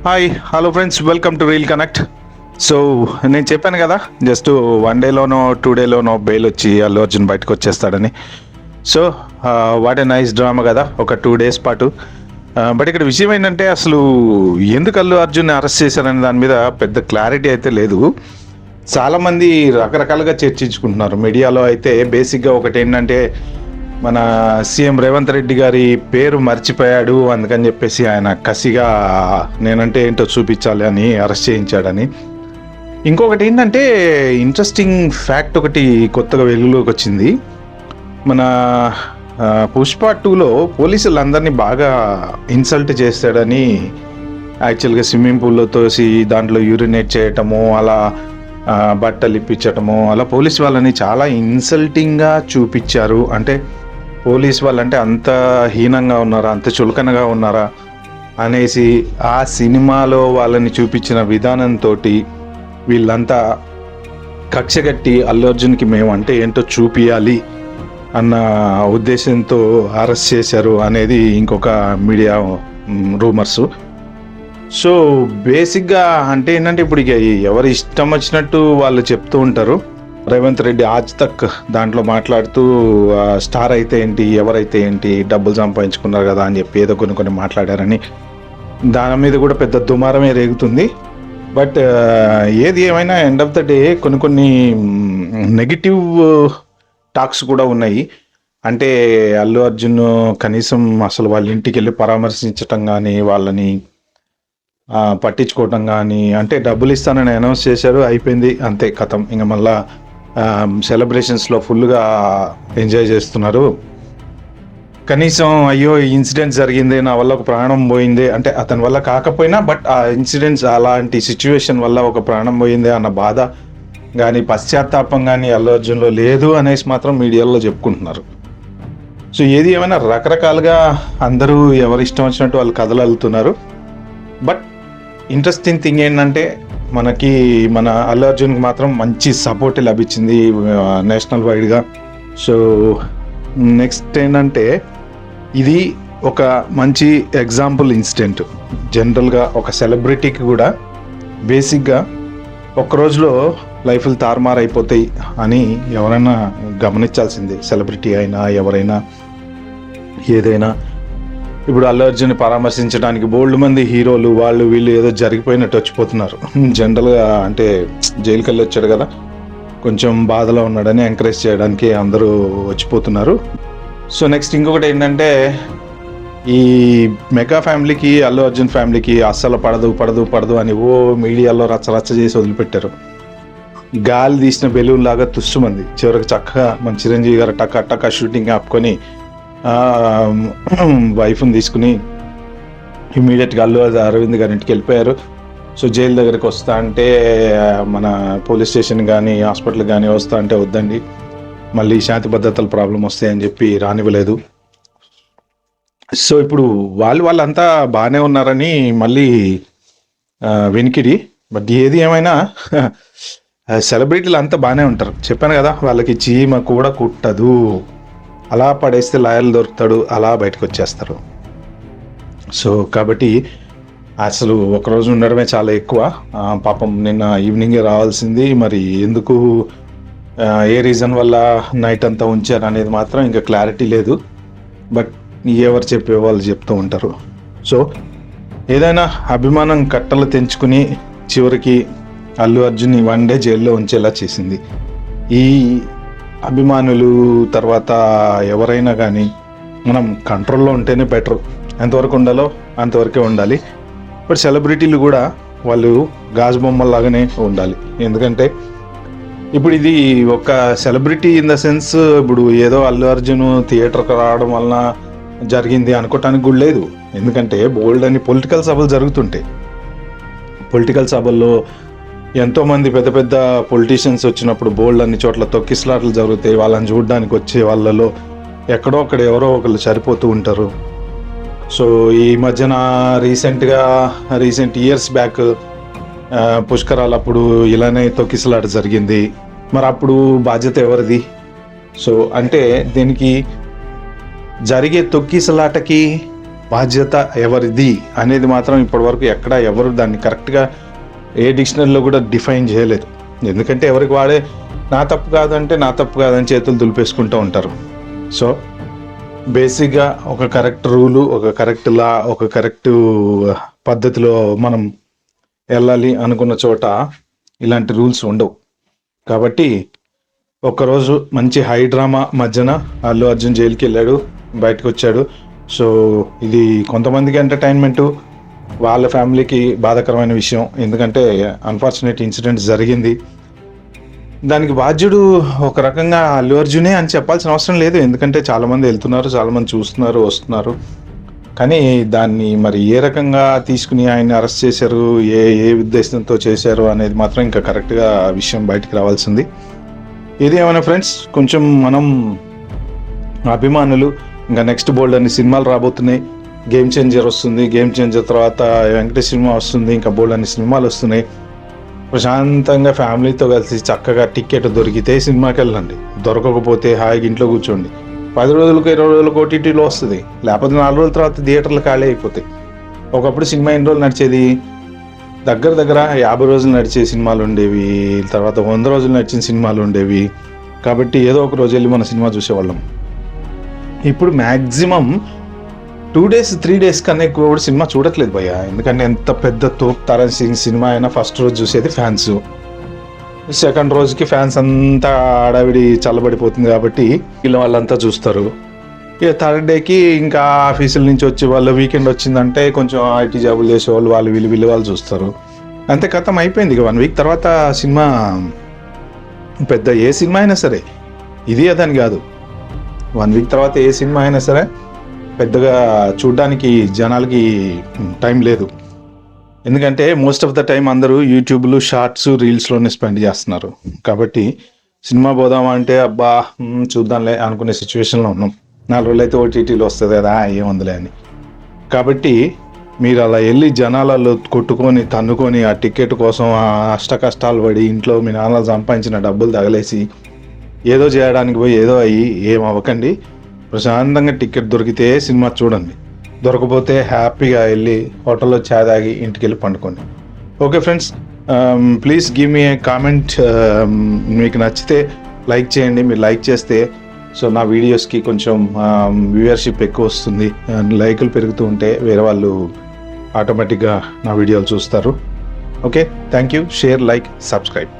Hi hello friends, welcome to reel connect. So నేను చెప్పాను కదా, జస్ట్ 1 డేలోనో 2 డేలోనో బెయిల్ వచ్చి అల్లు అర్జున్ బయటకు వచ్చేస్తాడని. So what a nice drama కదా, ఒక 2 days పాటు. బట్ ఇక్కడ విషయం ఏంటంటే, అసలు ఎందుకు అల్లు అర్జున్ అరెస్ట్ చేశారనే దాని మీద పెద్ద క్లారిటీ అయితే లేదు. చాలామంది రకరకాలుగా చర్చించుకుంటున్నారు. మీడియాలో అయితే బేసిక్గా ఒకటి ఏంటంటే, మన సీఎం రేవంత్ రెడ్డి గారి పేరు మర్చిపోయాడు, అందుకని చెప్పేసి ఆయన కసిగా నేనంటే ఏంటో చూపించాలి అని అరెస్ట్ చేయించాడని. ఇంకొకటి ఏంటంటే, ఇంట్రెస్టింగ్ ఫ్యాక్ట్ ఒకటి కొత్తగా వెలుగులోకి వచ్చింది. మన పుష్ప 2లో పోలీసులందరినీ బాగా ఇన్సల్ట్ చేస్తాడని, యాక్చువల్గా స్విమ్మింగ్ పూల్లో తోసి దాంట్లో యూరినేట్ చేయటము, అలా బట్టలు ఇప్పించటము, అలా పోలీస్ వాళ్ళని చాలా ఇన్సల్టింగ్గా చూపించారు. అంటే పోలీస్ వాళ్ళంటే అంత హీనంగా ఉన్నారా, అంత చులకనగా ఉన్నారా అనేసి ఆ సినిమాలో వాళ్ళని చూపించిన విధానంతో వీళ్ళంతా కక్షగట్టి అల్లు అర్జున్కి మేము అంటే ఏంటో చూపియాలి అన్న ఉద్దేశంతో అరెస్ట్ చేశారు అనేది ఇంకొక మీడియా రూమర్స్. సో బేసిక్గా అంటే ఏంటంటే, ఇప్పుడు ఇక ఎవరు ఇష్టం వచ్చినట్టు వాళ్ళు చెప్తూ ఉంటారు. రేవంత్ రెడ్డి ఆజ్ తక్ దాంట్లో మాట్లాడుతూ స్టార్ అయితే ఏంటి, ఎవరైతే ఏంటి, డబ్బులు సంపాదించుకున్నారు కదా అని చెప్పి ఏదో కొన్ని మాట్లాడారని, దాని మీద కూడా పెద్ద దుమారమే రేగుతుంది. బట్ ఏది ఏమైనా ఎండ్ ఆఫ్ ద డే కొన్ని నెగిటివ్ టాక్స్ కూడా ఉన్నాయి. అంటే అల్లు అర్జున్ కనీసం అసలు వాళ్ళ ఇంటికి వెళ్ళి పరామర్శించటం కానీ, వాళ్ళని పట్టించుకోవటం కానీ, అంటే డబ్బులు ఇస్తానని అనౌన్స్ చేశారు, అయిపోయింది, అంతే, కథం. ఇంకా మళ్ళా సెలబ్రేషన్స్లో ఫుల్గా ఎంజాయ్ చేస్తున్నారు. కనీసం అయ్యో ఈ ఇన్సిడెంట్ జరిగింది, నా వల్ల ఒక ప్రాణం పోయింది అంటే, అతని వల్ల కాకపోయినా బట్ ఆ ఇన్సిడెంట్స్ అలాంటి సిచ్యువేషన్ వల్ల ఒక ప్రాణం పోయింది అన్న బాధ కానీ, పశ్చాత్తాపం కానీ అల్లు అర్జున్లో లేదు అనేసి మాత్రం మీడియాలో చెప్పుకుంటున్నారు. సో ఏది ఏమైనా రకరకాలుగా అందరూ ఎవరి ఇష్టం వచ్చినట్టు వాళ్ళు కథలు అల్లుతున్నారు. బట్ ఇంట్రెస్టింగ్ థింగ్ ఏంటంటే, మన అల్లు అర్జున్కి మాత్రం మంచి సపోర్ట్ లభించింది నేషనల్ వైడ్గా. సో నెక్స్ట్ ఏంటంటే, ఇది ఒక మంచి ఎగ్జాంపుల్ ఇన్సిడెంట్. జనరల్గా ఒక సెలబ్రిటీకి కూడా బేసిక్గా ఒక్కరోజులో లైఫ్లు తారుమారైపోతాయి అని ఎవరైనా గమనించాల్సిందే. సెలబ్రిటీ అయినా ఎవరైనా ఏదైనా. ఇప్పుడు అల్లు అర్జున్ని పరామర్శించడానికి బోల్డ్ మంది హీరోలు వాళ్ళు వీళ్ళు ఏదో జరిగిపోయినట్టు వచ్చిపోతున్నారు. జనరల్గా అంటే జైలుకి వెళ్ళి వచ్చాడు కదా, కొంచెం బాధలో ఉన్నాడని ఎంకరేజ్ చేయడానికి అందరూ వచ్చిపోతున్నారు. సో నెక్స్ట్ ఇంకొకటి ఏంటంటే, ఈ మెగా ఫ్యామిలీకి అల్లు అర్జున్ ఫ్యామిలీకి అస్సలు పడదు అని ఓ మీడియాలో రచ్చ చేసి వదిలిపెట్టారు. గాలి తీసిన బెలూన్ లాగా తుస్సుమంది. చివరికి చక్కగా మన చిరంజీవి గారు టక్క షూటింగ్ ఆపుకొని వైఫ్ని తీసుకుని ఇమీడియట్గా అల్లు అరవింద్ గారి ఇంటికి వెళ్ళిపోయారు. సో జైలు దగ్గరికి వస్తా అంటే, మన పోలీస్ స్టేషన్ కానీ హాస్పిటల్ కానీ వస్తా అంటే వద్దండి, మళ్ళీ శాంతి భద్రతల ప్రాబ్లం వస్తాయని చెప్పి రానివ్వలేదు. సో ఇప్పుడు వాళ్ళంతా బాగానే ఉన్నారని మళ్ళీ వెనికిడి. బట్ ఏది ఏమైనా సెలబ్రిటీలు అంతా బాగానే ఉంటారు. చెప్పాను కదా, వాళ్ళకి చీమ కూడా కుట్టదు. అలా పడేస్తే లాయర్లు దొరుకుతాడు, అలా బయటకు వచ్చేస్తారు. సో కాబట్టి అసలు ఒకరోజు ఉండడమే చాలా ఎక్కువ. పాపం నిన్న ఈవినింగే రావాల్సింది, మరి ఎందుకు ఏ రీజన్ వల్ల నైట్ అంతా ఉంచారు అనేది మాత్రం ఇంకా క్లారిటీ లేదు. బట్ ఎవరు చెప్పే వాళ్ళు చెప్తూ ఉంటారు. సో ఏదైనా అభిమానం కట్టలు తెంచుకుని చివరికి అల్లు అర్జున్ని 1 day జైల్లో ఉంచేలా చేసింది. ఈ అభిమానులు తర్వాత ఎవరైనా కానీ మనం కంట్రోల్లో ఉంటేనే బెటర్. ఎంతవరకు ఉండాలో అంతవరకే ఉండాలి. బట్ సెలబ్రిటీలు కూడా వాళ్ళు గాజు బొమ్మల్లాగానే ఉండాలి. ఎందుకంటే ఇప్పుడు ఇది ఒక సెలబ్రిటీ ఇన్ ద సెన్స్, ఇప్పుడు ఏదో అల్లు అర్జున్ థియేటర్కి రావడం వలన జరిగింది అనుకోవటానికి కూడా లేదు. ఎందుకంటే బోల్డ్ అని పొలిటికల్ సభలు జరుగుతుంటాయి. పొలిటికల్ సభల్లో ఎంతోమంది పెద్ద పెద్ద పొలిటీషియన్స్ వచ్చినప్పుడు బోల్డ్ అన్ని చోట్ల తొక్కిసలాటలు జరుగుతాయి. వాళ్ళని చూడడానికి వచ్చే వాళ్ళలో ఎక్కడో అక్కడ ఎవరో ఒకళ్ళు సరిపోతూ ఉంటారు. సో ఈ మధ్యన రీసెంట్ ఇయర్స్ బ్యాక్ పుష్కరాలప్పుడు ఇలానే తొక్కిసలాట జరిగింది. మరి అప్పుడు బాధ్యత ఎవరిది? సో అంటే దీనికి జరిగే తొక్కిసలాటకి బాధ్యత ఎవరిది అనేది మాత్రం ఇప్పటివరకు ఎక్కడ ఎవరు దాన్ని కరెక్ట్గా ఏ డిక్షనరీలో కూడా డిఫైన్ చేయలేదు. ఎందుకంటే ఎవరికి వాడే నా తప్పు కాదంటే నా తప్పు కాదని చేతులు దులిపేసుకుంటూ ఉంటారు. సో బేసిక్గా ఒక కరెక్ట్ రూలు, ఒక కరెక్ట్ లా, ఒక కరెక్ట్ పద్ధతిలో మనం వెళ్ళాలి అనుకున్న చోట ఇలాంటి రూల్స్ ఉండవు. కాబట్టి ఒక్కరోజు మంచి హై డ్రామా మధ్యన అల్లు అర్జున్ జైలుకి వెళ్ళాడు, బయటకు వచ్చాడు. సో ఇది కొంతమందికి ఎంటర్టైన్మెంటు, వాళ్ళ ఫ్యామిలీకి బాధాకరమైన విషయం. ఎందుకంటే అన్ఫార్చునేట్ ఇన్సిడెంట్ జరిగింది. దానికి బాధ్యుడు ఒక రకంగా అల్లు అర్జునే అని చెప్పాల్సిన అవసరం లేదు. ఎందుకంటే చాలామంది వెళ్తున్నారు, చాలామంది చూస్తున్నారు, వస్తున్నారు. కానీ దాన్ని మరి ఏ రకంగా తీసుకుని ఆయన్ని అరెస్ట్ చేశారు, ఏ ఏ ఉద్దేశంతో చేశారు అనేది మాత్రం ఇంకా కరెక్ట్గా విషయం బయటికి రావాల్సింది. ఇది ఏమైనా ఫ్రెండ్స్, కొంచెం మనం అభిమానులు ఇంకా నెక్స్ట్ బోల్డ్ అన్ని సినిమాలు రాబోతున్నాయి. గేమ్ చేంజర్ వస్తుంది, గేమ్ చేంజర్ తర్వాత వెంకటేష్ సినిమా వస్తుంది, ఇంకా బోల్డ్ అన్ని సినిమాలు వస్తున్నాయి. ప్రశాంతంగా ఫ్యామిలీతో కలిసి చక్కగా టికెట్ దొరికితే సినిమాకి వెళ్ళండి, దొరకకపోతే హాయిగా ఇంట్లో కూర్చోండి. 10 రోజులకు 20 రోజులకు ఓటీటీలో వస్తుంది, లేకపోతే 4 రోజుల తర్వాత థియేటర్లు ఖాళీ అయిపోతాయి. ఒకప్పుడు సినిమా ఎన్ని రోజులు నడిచేది? దగ్గర 50 రోజులు నడిచే సినిమాలు ఉండేవి, తర్వాత 100 రోజులు నడిచిన సినిమాలు ఉండేవి. కాబట్టి ఏదో ఒక రోజు వెళ్ళి మన సినిమా చూసేవాళ్ళం. ఇప్పుడు మ్యాక్సిమం 2 days 3 days కన్నా ఎక్కువ కూడా సినిమా చూడట్లేదు భయ్య. ఎందుకంటే ఎంత పెద్ద తోపు తరం సినిమా అయినా ఫస్ట్ రోజు చూసేది ఫ్యాన్స్, సెకండ్ రోజుకి ఫ్యాన్స్ అంతా ఆడావిడి చల్లబడిపోతుంది కాబట్టి వీళ్ళ వాళ్ళంతా చూస్తారు. ఇక థర్డ్ డేకి ఇంకా ఆఫీసుల నుంచి వచ్చే వాళ్ళు, వీకెండ్ వచ్చిందంటే కొంచెం ఐటీ జాబులు చేసేవాళ్ళు, వాళ్ళు వీళ్ళు వాళ్ళు చూస్తారు. అంతే, కథం అయిపోయింది. ఇక 1 week తర్వాత సినిమా పెద్ద ఏ సినిమా అయినా సరే, ఇది అదని కాదు, 1 week తర్వాత ఏ సినిమా అయినా సరే పెద్దగా చూడ్డానికి జనాలకి టైం లేదు. ఎందుకంటే మోస్ట్ ఆఫ్ ద టైం అందరూ యూట్యూబ్లు, షార్ట్స్, రీల్స్లోనే స్పెండ్ చేస్తున్నారు. కాబట్టి సినిమా పోదామా అంటే అబ్బా చూద్దాంలే అనుకునే సిచ్యువేషన్లో ఉన్నాం. 4 రోజులు అయితే ఓటీటీలో వస్తుంది కదా, ఏముందిలే అని. కాబట్టి మీరు అలా వెళ్ళి జనాలలో కొట్టుకొని తన్నుకొని ఆ టికెట్ కోసం అష్ట కష్టాలు పడి ఇంట్లో మీ నాన్న సంపాదించిన డబ్బులు తగలేసి ఏదో చేయడానికి పోయి ఏదో అయ్యి ఏం అవ్వకండి. ప్రశాంతంగా టికెట్ దొరికితే సినిమా చూడండి, దొరకపోతే హ్యాపీగా వెళ్ళి హోటల్లో చాయ్ తాగి ఇంటికి వెళ్ళి పండుకోండి. Okay friends, please give me a comment. మీకు నచ్చితే లైక్ చేయండి. మీరు లైక్ చేస్తే సో నా వీడియోస్కి కొంచెం వ్యూవర్షిప్ ఎక్కువ వస్తుంది. లైకులు పెరుగుతూ ఉంటే వేరే వాళ్ళు ఆటోమేటిక్గా నా వీడియోలు చూస్తారు. Okay, thank you. Share, like, subscribe.